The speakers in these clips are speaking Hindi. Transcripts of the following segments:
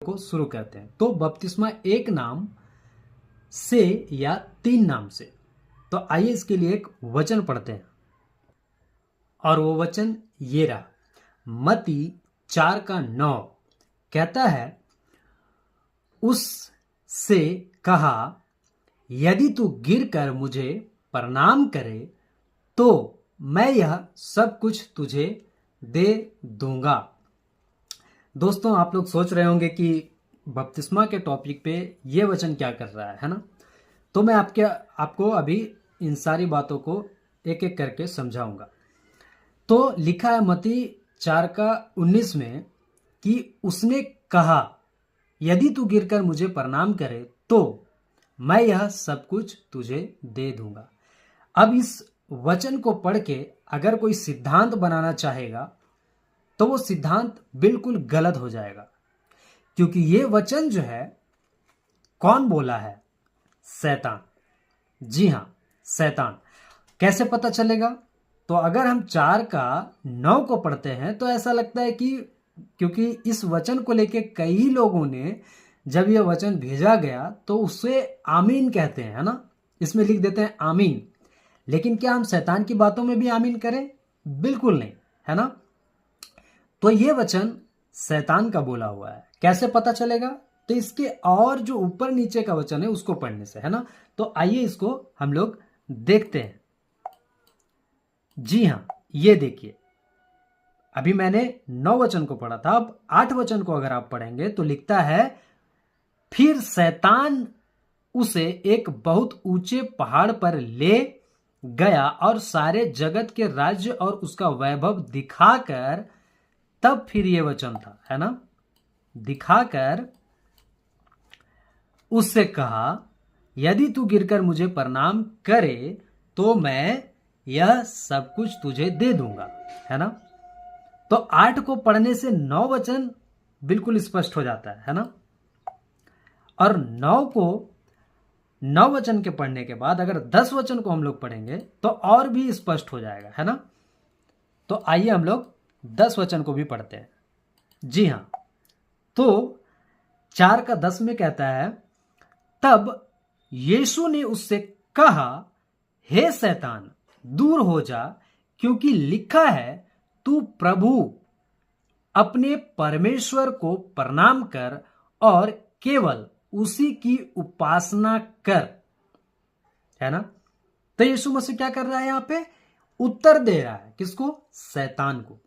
को शुरू करते हैं। तो बपतिस्मा एक नाम से या 3 नाम से? तो आइए इसके लिए एक वचन पढ़ते हैं, और वो वचन ये रहा। मत्ती 4:9 कहता है, उससे कहा, यदि तू गिरकर मुझे प्रणाम करे तो मैं यह सब कुछ तुझे दे दूंगा। दोस्तों, आप लोग सोच रहे होंगे कि बपतिस्मा के टॉपिक पे ये वचन क्या कर रहा है ना? तो मैं आपको अभी इन सारी बातों को एक एक करके समझाऊंगा। तो लिखा है मत्ती 4:19 में कि उसने कहा, यदि तू गिरकर मुझे प्रणाम करे तो मैं यह सब कुछ तुझे दे दूंगा। अब इस वचन को पढ़ के अगर कोई सिद्धांत बनाना चाहेगा तो वो सिद्धांत बिल्कुल गलत हो जाएगा, क्योंकि ये वचन जो है कौन बोला है? शैतान। जी हां, शैतान। कैसे पता चलेगा? तो अगर हम 4:9 को पढ़ते हैं तो ऐसा लगता है कि क्योंकि इस वचन को लेके कई लोगों ने जब यह वचन भेजा गया तो उससे आमीन कहते हैं, है ना? इसमें लिख देते हैं आमीन। लेकिन क्या हम शैतान की बातों में भी आमीन करें? बिल्कुल नहीं, है ना? तो ये वचन शैतान का बोला हुआ है। कैसे पता चलेगा? तो इसके और जो ऊपर नीचे का वचन है उसको पढ़ने से, है ना? तो आइए इसको हम लोग देखते हैं। जी हां, ये देखिए, अभी मैंने 9 वचन को पढ़ा था, अब 8 वचन को अगर आप पढ़ेंगे तो लिखता है, फिर शैतान उसे एक बहुत ऊंचे पहाड़ पर ले गया और सारे जगत के राज्य और उसका वैभव दिखाकर, तब फिर ये वचन था, है ना? दिखाकर उससे कहा, यदि तू गिरकर मुझे प्रणाम करे तो मैं यह सब कुछ तुझे दे दूंगा, है ना? तो 8 को पढ़ने से 9 वचन बिल्कुल स्पष्ट हो जाता है ना? और 9 वचन के पढ़ने के बाद अगर 10 वचन को हम लोग पढ़ेंगे तो और भी स्पष्ट हो जाएगा, है ना? तो आइए हम लोग 10 वचन को भी पढ़ते हैं। जी हां, तो 4:10 में कहता है, तब यीशु ने उससे कहा, हे शैतान, दूर हो जा, क्योंकि लिखा है, तू प्रभु अपने परमेश्वर को प्रणाम कर और केवल उसी की उपासना कर, है ना? तो यीशु मसीह क्या कर रहा है? यहां पे उत्तर दे रहा है। किसको? शैतान को।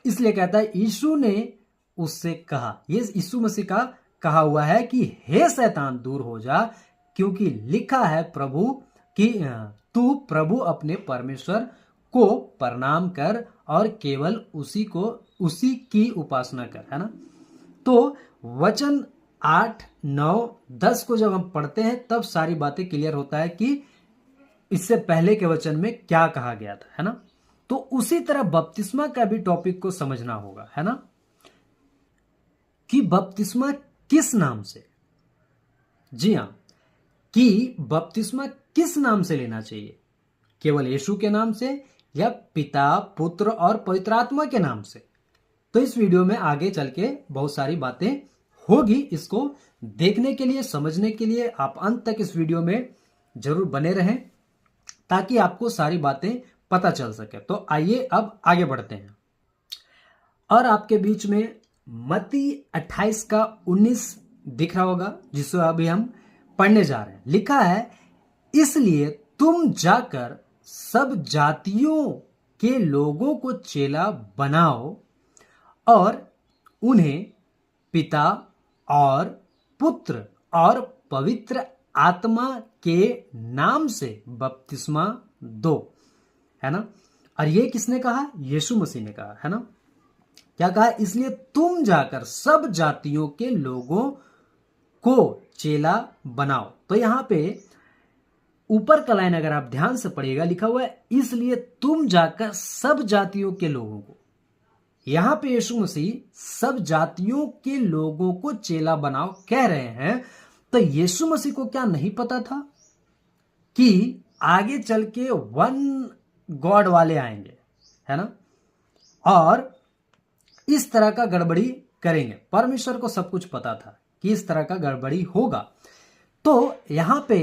इसलिए कहता है, यीशु ने उससे कहा, ये यीशु मसीह का कहा हुआ है कि हे शैतान, दूर हो जा, क्योंकि लिखा है प्रभु कि तू प्रभु अपने परमेश्वर को प्रणाम कर और केवल उसी की उपासना कर, है ना? तो वचन 8, 9, 10 को जब हम पढ़ते हैं तब सारी बातें क्लियर होता है कि इससे पहले के वचन में क्या कहा गया था, है ना? तो उसी तरह बपतिस्मा का भी टॉपिक को समझना होगा, है ना? कि बपतिस्मा किस नाम से? जी हां, कि बपतिस्मा किस नाम से लेना चाहिए? केवल यीशु के नाम से या पिता, पुत्र और पवित्र आत्मा के नाम से? तो इस वीडियो में आगे चल के बहुत सारी बातें होगी। इसको देखने के लिए, समझने के लिए आप अंत तक इस वीडियो में जरूर बने रहें ताकि आपको सारी बातें पता चल सके। तो आइए अब आगे बढ़ते हैं। और आपके बीच में मत्ती 28:19 दिख रहा होगा, जिसको अभी हम पढ़ने जा रहे हैं। लिखा है, इसलिए तुम जाकर सब जातियों के लोगों को चेला बनाओ और उन्हें पिता और पुत्र और पवित्र आत्मा के नाम से बपतिस्मा दो, है ना? और ये किसने कहा? यीशु मसीह ने कहा, है ना? क्या कहा? इसलिए तुम जाकर सब जातियों के लोगों को चेला बनाओ। तो यहां पे ऊपर का लाइन अगर आप ध्यान से पढ़िएगा, लिखा हुआ है, इसलिए तुम जाकर सब जातियों के लोगों को। यहां पे यीशु मसीह सब जातियों के लोगों को चेला बनाओ कह रहे हैं। तो यीशु मसीह को क्या नहीं पता था कि आगे चल के वन गॉड वाले आएंगे, है ना? और इस तरह का गड़बड़ी करेंगे। परमेश्वर को सब कुछ पता था कि इस तरह का गड़बड़ी होगा। तो यहां पे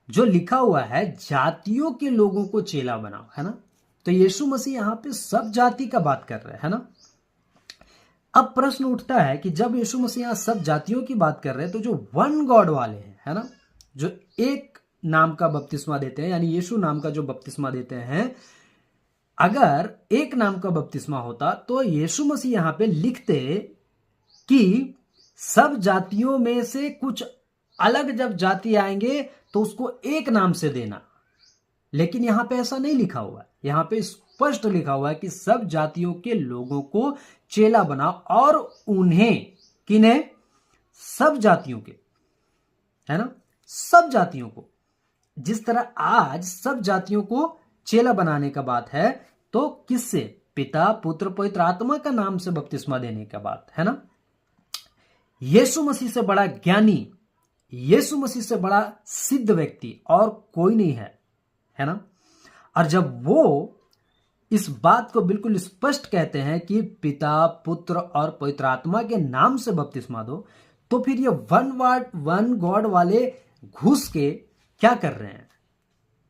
जो लिखा हुआ है जातियों के लोगों को चेला बनाओ, है ना। तो यीशु मसीह यहां पे सब जाति का बात कर रहे हैं, है ना। अब प्रश्न उठता है कि जब यीशु मसीह यहां सब जातियों की बात कर रहे हैं तो जो वन गॉड वाले हैं, है ना, जो एक नाम का बपतिस्मा देते हैं, यानी यीशु नाम का जो बपतिस्मा देते हैं, अगर एक नाम का बपतिस्मा होता तो यीशु मसीह यहां पे लिखते कि सब जातियों में से कुछ अलग जब जाति आएंगे तो उसको एक नाम से देना। लेकिन यहां पे ऐसा नहीं लिखा हुआ है। यहां पे स्पष्ट लिखा हुआ है कि सब जातियों के लोगों को चेला बनाओ और उन्हें, किन्हें, सब जातियों के, है ना, सब जातियों को। जिस तरह आज सब जातियों को चेला बनाने का बात है, तो किससे? पिता, पुत्र, पवित्र आत्मा का नाम से बपतिस्मा देने का बात है ना। यीशु मसीह से बड़ा ज्ञानी, यीशु मसीह से बड़ा सिद्ध व्यक्ति और कोई नहीं है ना। और जब वो इस बात को बिल्कुल स्पष्ट कहते हैं कि पिता, पुत्र और पवित्र आत्मा के नाम से बपतिस्मा दो, तो फिर ये वन गॉड वाले घुस के क्या कर रहे हैं?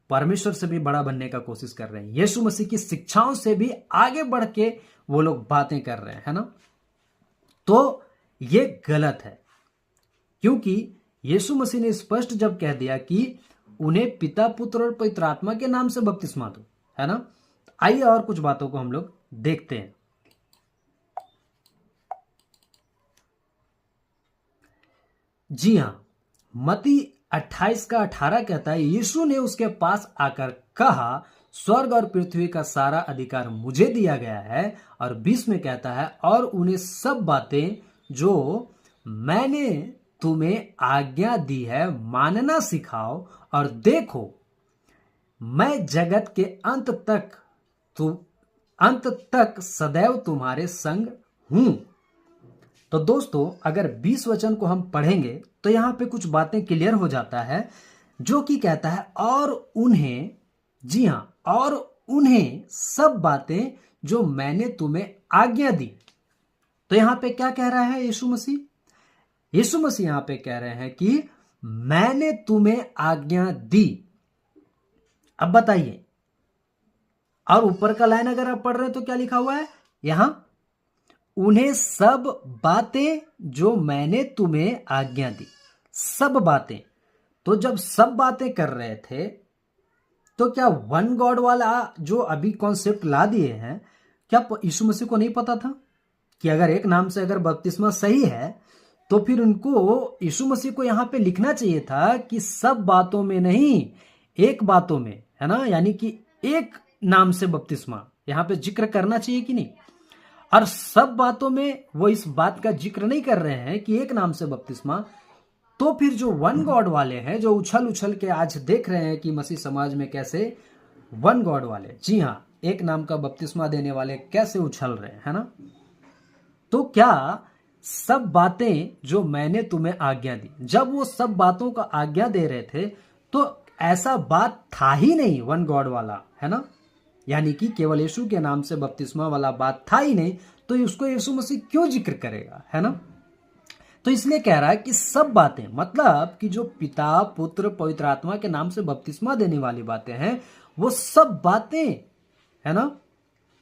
परमेश्वर से भी बड़ा बनने का कोशिश कर रहे हैं। यीशु मसीह की शिक्षाओं से भी आगे बढ़ के वो लोग बातें कर रहे हैं, है ना। तो ये गलत है, क्योंकि यीशु मसीह ने स्पष्ट जब कह दिया कि उन्हें पिता, पुत्र और पवित्र आत्मा के नाम से बपतिस्मा दो, है ना। आइए और कुछ बातों को हम लोग देखते हैं। जी हां, मत्ती 28 का 18 कहता है, यीशु ने उसके पास आकर कहा, स्वर्ग और पृथ्वी का सारा अधिकार मुझे दिया गया है। और 20 में कहता है, और उन्हें सब बातें जो मैंने तुम्हें आज्ञा दी है मानना सिखाओ, और देखो मैं जगत के अंत तक सदैव तुम्हारे संग हूं। तो दोस्तों, अगर 20 वचन को हम पढ़ेंगे तो यहां पे कुछ बातें क्लियर हो जाता है, जो कि कहता है और उन्हें, जी हां, और उन्हें सब बातें जो मैंने तुम्हें आज्ञा दी। तो यहां पे क्या कह रहा है यीशु मसीह? यीशु मसीह यहां पे कह रहे हैं कि मैंने तुम्हें आज्ञा दी। अब बताइए, और ऊपर का लाइन अगर आप पढ़ रहे हैं तो क्या लिखा हुआ है यहां? उन्हें सब बातें जो मैंने तुम्हें आज्ञा दी। सब बातें। तो जब सब बातें कर रहे थे तो क्या वन गॉड वाला जो अभी कॉन्सेप्ट ला दिए हैं, क्या यीशु मसीह को नहीं पता था कि अगर एक नाम से अगर बपतिस्मा सही है तो फिर उनको, यीशु मसीह को यहां पे लिखना चाहिए था कि सब बातों में नहीं, एक बातों में, है ना। यानी कि एक नाम से बपतिस्मा यहां पे जिक्र करना चाहिए कि नहीं। और सब बातों में वो इस बात का जिक्र नहीं कर रहे हैं कि एक नाम से बपतिस्मा। तो फिर जो वन गॉड वाले हैं, जो उछल उछल के आज देख रहे हैं कि मसीह समाज में कैसे वन गॉड वाले, जी हां, एक नाम का बपतिस्मा देने वाले कैसे उछल रहे हैं, है ना। तो क्या सब बातें जो मैंने तुम्हें आज्ञा दी, जब वो सब बातों का आज्ञा दे रहे थे तो ऐसा बात था ही नहीं वन गॉड वाला, है ना। यानी कि केवल यीशु के नाम से बपतिस्मा वाला बात था ही नहीं, तो उसको यीशु मसीह क्यों जिक्र करेगा, है ना। तो इसलिए कह रहा है कि सब बातें, मतलब कि जो पिता, पुत्र, पवित्र आत्मा के नाम से बपतिस्मा देने वाली बातें हैं, वो सब बातें, है ना,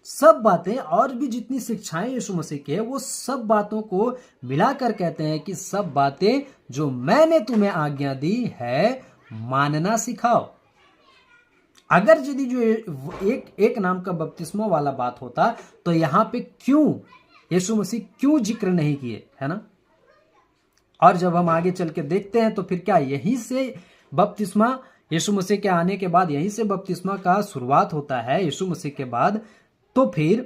सब बातें और भी जितनी शिक्षाएं यीशु मसीह की है, वो सब बातों को मिलाकर कहते हैं कि सब बातें जो मैंने तुम्हें आज्ञा दी है मानना सिखाओ। अगर यदि जो एक नाम का बपतिस्मा वाला बात होता तो यहां पे क्यों यीशु मसीह क्यों जिक्र नहीं किए, है ना। और जब हम आगे चल के देखते हैं तो फिर क्या यहीं से बपतिस्मा, यीशु मसीह के आने के बाद यहीं से बपतिस्मा का शुरुआत होता है यीशु मसीह के बाद। तो फिर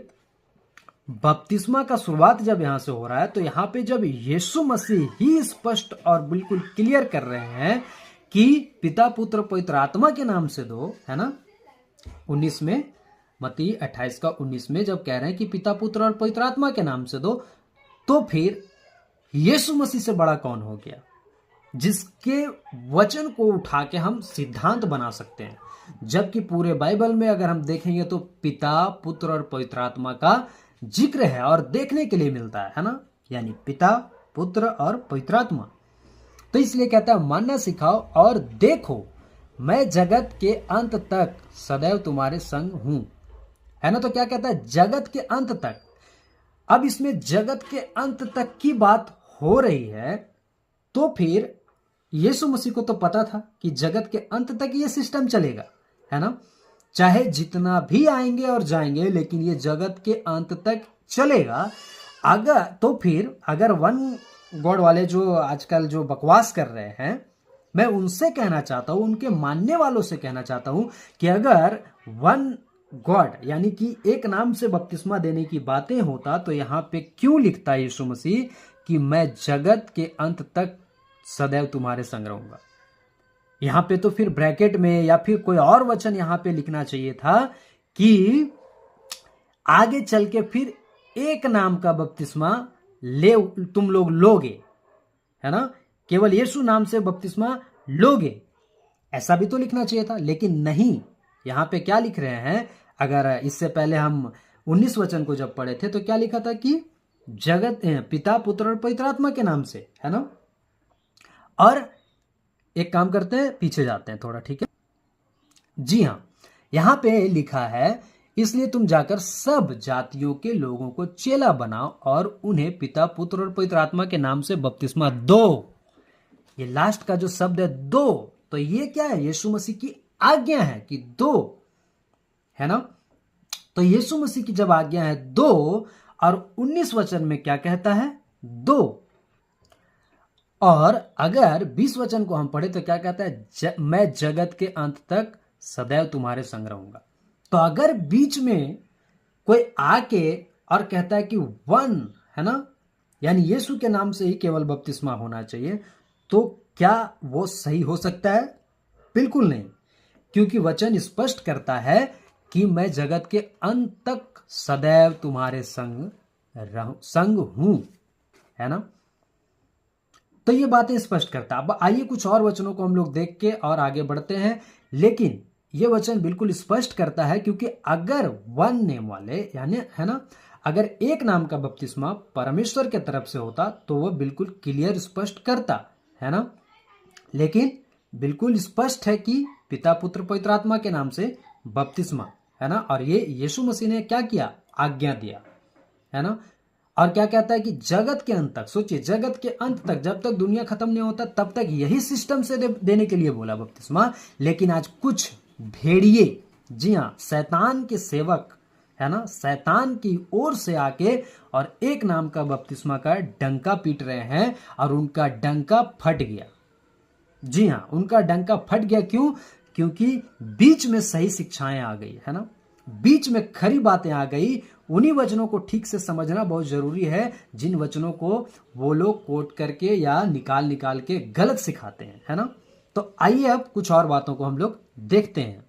बपतिस्मा का शुरुआत जब यहां से हो रहा है, तो यहां पे जब यीशु मसीह ही स्पष्ट और बिल्कुल क्लियर कर रहे हैं कि पिता, पुत्र, पवित्र आत्मा के नाम से दो, है ना। 19 में, मत्ती 28 का 19 में जब कह रहे हैं कि पिता, पुत्र और पवित्र आत्मा के नाम से दो, तो फिर यीशु मसीह से बड़ा कौन हो गया जिसके वचन को उठा के हम सिद्धांत बना सकते हैं। जबकि पूरे बाइबल में अगर हम देखेंगे तो पिता, पुत्र और पवित्र आत्मा का जिक्र है और देखने के लिए मिलता है ना। यानी पिता, पुत्र और पवित्र आत्मा। तो इसलिए कहता है मानना सिखाओ और देखो मैं जगत के अंत तक सदैव तुम्हारे संग हूं, है ना। तो क्या कहता है, जगत के अंत तक। अब इसमें जगत के अंत तक की बात हो रही है, तो फिर यीशु मसीह को तो पता था कि जगत के अंत तक ये सिस्टम चलेगा, है ना। चाहे जितना भी आएंगे और जाएंगे, लेकिन ये जगत के अंत तक चलेगा। अगर तो फिर अगर वन गॉड वाले जो आजकल जो बकवास कर रहे हैं, मैं उनसे कहना चाहता हूं, उनके मानने वालों से कहना चाहता हूं कि अगर वन गॉड यानी कि एक नाम से बपतिस्मा देने की बातें होता, तो यहां पे क्यों लिखता है यीशु मसीह कि मैं जगत के अंत तक सदैव तुम्हारे संग रहूंगा। यहां पे तो फिर ब्रैकेट में या फिर कोई और वचन यहां पे लिखना चाहिए था कि आगे चल के फिर एक नाम का बपतिस्मा ले तुम लोग लोगे, है ना। केवल यीशु नाम से बपतिस्मा लोगे, ऐसा भी तो लिखना चाहिए था। लेकिन नहीं, यहां पे क्या लिख रहे हैं, अगर इससे पहले हम 19 वचन को जब पढ़े थे तो क्या लिखा था कि जगत पिता, पुत्र और पवित्र आत्मा के नाम से, है ना। और एक काम करते हैं, पीछे जाते हैं थोड़ा, ठीक है। जी हां, यहां पे लिखा है इसलिए तुम जाकर सब जातियों के लोगों को चेला बनाओ और उन्हें पिता, पुत्र और पवित्र आत्मा के नाम से बपतिस्मा दो। ये लास्ट का जो शब्द है दो, तो ये क्या है, यीशु मसीह की आज्ञा है कि दो, है ना। तो यीशु मसीह की जब आज्ञा है दो, और 19 वचन में क्या कहता है, दो। और अगर 20 वचन को हम पढ़े तो क्या कहता है, मैं जगत के अंत तक सदैव तुम्हारे संग रहूंगा। तो अगर बीच में कोई आके और कहता है कि वन, है ना, यानी यीशु के नाम से ही केवल बपतिस्मा होना चाहिए, तो क्या वो सही हो सकता है? बिल्कुल नहीं, क्योंकि वचन स्पष्ट करता है कि मैं जगत के अंत तक सदैव तुम्हारे संग हूं, है ना। तो ये बातें स्पष्ट करता है। अब आइए कुछ और वचनों को हम लोग देख के और आगे बढ़ते हैं। लेकिन ये वचन बिल्कुल स्पष्ट करता है, क्योंकि अगर वन नेम वाले यानी, है ना, अगर एक नाम का बपतिस्मा परमेश्वर के तरफ से होता तो वह बिल्कुल क्लियर स्पष्ट करता, है ना। लेकिन बिल्कुल स्पष्ट है कि पिता, पुत्र, पवित्र आत्मा के नाम से बपतिस्मा, है ना। और ये यीशु मसीह ने क्या किया, आज्ञा दिया, है ना। और क्या कहता है कि जगत के अंत तक, सोचिए जगत के अंत तक, जब तक दुनिया खत्म नहीं होता तब तक यही सिस्टम से देने के लिए बोला बपतिस्मा। लेकिन आज कुछ भेड़िए, जी हाँ, शैतान के सेवक, है ना, शैतान की ओर से आके और एक नाम का बपतिस्मा का डंका पीट रहे हैं, और उनका डंका फट गया। जी हाँ, उनका डंका फट गया। क्यों? क्योंकि बीच में सही शिक्षाएं आ गई, है ना, बीच में खरी बातें आ गई। उन्हीं वचनों को ठीक से समझना बहुत जरूरी है, जिन वचनों को वो लोग कोट करके या निकाल निकाल के गलत सिखाते हैं, है ना। तो आइए अब कुछ और बातों को हम लोग देखते हैं।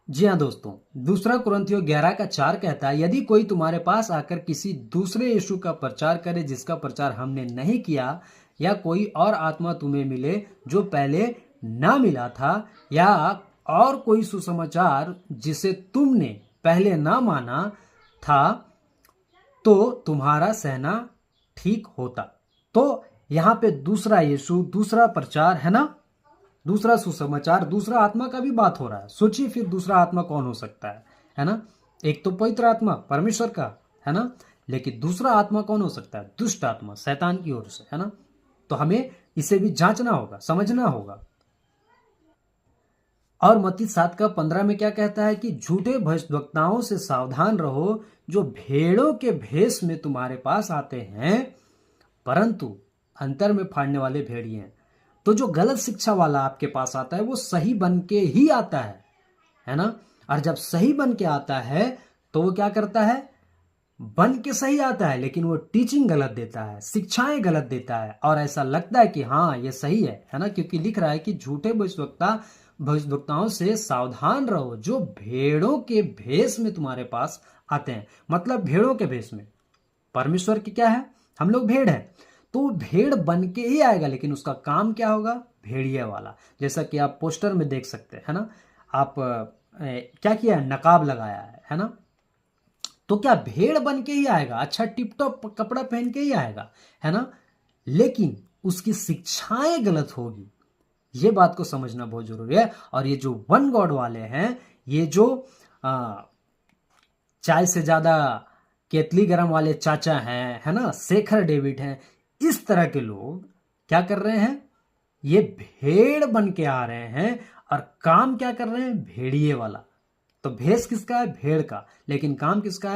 जी हाँ दोस्तों, दूसरा कुरिन्थियों 11:4 कहता है, यदि कोई तुम्हारे पास आकर किसी दूसरे यीशु का प्रचार करे जिसका प्रचार हमने नहीं किया, या कोई और आत्मा तुम्हें मिले जो पहले ना मिला था, या और कोई सुसमाचार जिसे तुमने पहले ना माना था, तो तुम्हारा सहना ठीक होता। तो यहां पे दूसरा यीशु, दूसरा प्रचार, है ना, दूसरा सुसमाचार, दूसरा आत्मा का भी बात हो रहा है। सोचिए फिर दूसरा आत्मा कौन हो सकता है ना। एक तो पवित्र आत्मा परमेश्वर का, है ना, लेकिन दूसरा आत्मा कौन हो सकता है, दुष्ट आत्मा, शैतान की ओर से, है ना। तो हमें इसे भी जांचना होगा, समझना होगा। और मत्ती 7:15 में क्या कहता है कि झूठे भविष्यद्वक्ताओं से सावधान रहो, जो भेड़ों के भेष में तुम्हारे पास आते हैं, परंतु अंतर में फाड़ने वाले भेड़िए हैं। तो जो गलत शिक्षा वाला आपके पास आता है वो सही बन के ही आता है ना। और जब सही बन के आता है तो वो क्या करता है, बन के सही आता है, लेकिन वो टीचिंग गलत देता है, शिक्षाएं गलत देता है, और ऐसा लगता है कि हाँ ये सही है ना, क्योंकि लिख रहा है कि झूठे भविष्यद्वक्ताओं से सावधान रहो, जो भेड़ों के भेष में तुम्हारे पास आते हैं। मतलब भेड़ों के भेष में, परमेश्वर की क्या है, हम लोग भेड़ हैं, तो भेड़ बन के ही आएगा, लेकिन उसका काम क्या होगा, भेड़िया वाला। जैसा कि आप पोस्टर में देख सकते हैं ना, आप क्या किया है, नकाब लगाया है ना, तो क्या भेड़ बन के ही आएगा, अच्छा टिप टॉप कपड़ा पहन के ही आएगा, है ना। लेकिन उसकी शिक्षाएं गलत होगी, ये बात को समझना बहुत जरूरी है। और ये जो वन गॉड वाले हैं, ये जो चाय से ज्यादा केतली गरम वाले चाचा हैं, है ना, शेखर डेविड हैं, इस तरह के लोग क्या कर रहे हैं, ये भेड़ बन के आ रहे हैं और काम क्या कर रहे हैं, भेड़िए वाला। तो भेष किसका है, भेड़ का, लेकिन काम किसका है,